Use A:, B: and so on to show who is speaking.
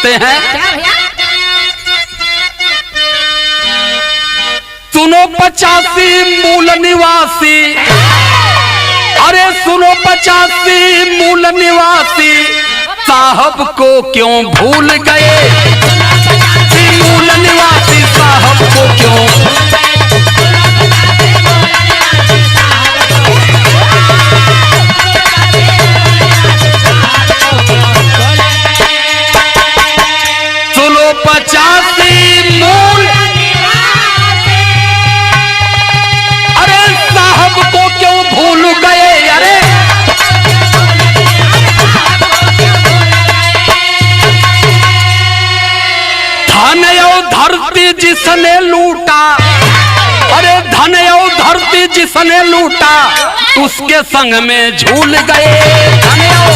A: सुनाते हैं। सुनो 85 मूल निवासी, अरे सुनो 85 मूल निवासी, साहब को क्यों भूल गए? मूल निवासी साहब को क्यों? सुनो 85 मूल, अरे साहब को क्यों भूल गए? अरे धन और धरती जिसने लूटा, अरे धन और धरती जिसने लूटा, उसके संग में झूल गए। धन और